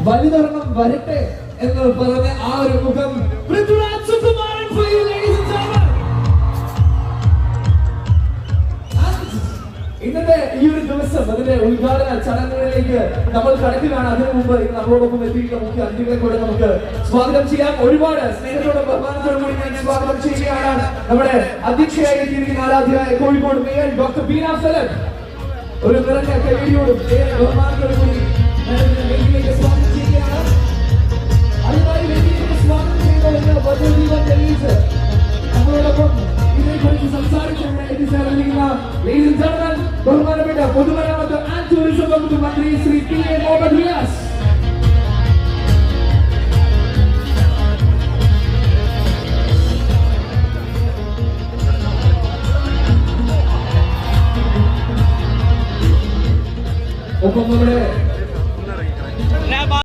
വലുതൊരെണ്ണം വരട്ടെ എന്ന് പറഞ്ഞ ആ ഒരു മുഖം Prithviraj Sukumaran for you, ladies and gentlemen. ഇന്നത്തെ ഈ ഒരു ദിവസം അതിന്റെ ഉദ്ഘാടന ചടങ്ങുകളിലേക്ക് നമ്മൾ കടക്കുകയാണ്. അതിനു മുമ്പ് നമ്മളോടൊപ്പം എത്തിയിട്ടുള്ള മുഖ്യ അതിഥികളെ കൂടെ നമുക്ക് സ്വാഗതം ചെയ്യാം. ഒരുപാട് സ്നേഹത്തോടും ബഹുമാനത്തോടും കൂടി ഞാൻ സ്വാഗതം ചെയ്യുകയാണ് നമ്മുടെ അധ്യക്ഷയായി എത്തിയിരിക്കുന്ന ആരാധ്യയായ കോഴിക്കോട് മേയർ ഡോക്ടർ ബീന സലം. ഒരു നിറഞ്ഞ കൈയോടും ബഹുമാനത്തോടും കൂടി വേദിയിലേക്ക് സ്വാഗതം ചെയ്യുകയാണ്. അതിനായി വേദിയിലേക്ക് സ്വാഗതം ചെയ്യുന്നത് വധുജീവൻ തെളിയിച്ച് നമ്മളോടൊപ്പം ഇതിനെക്കുറിച്ച് സംസാരിച്ചുകൊണ്ട് എത്തിച്ചേർന്നിരിക്കുന്ന ladies and gentlemen, ബഹുമാനപ്പെട്ട പൊതുമരാമത്ത് ആൻഡ് ടൂറിസം വകുപ്പ് മന്ത്രി ശ്രീ പി എ മുഹമ്മദ് റിയാസ്. ഒപ്പം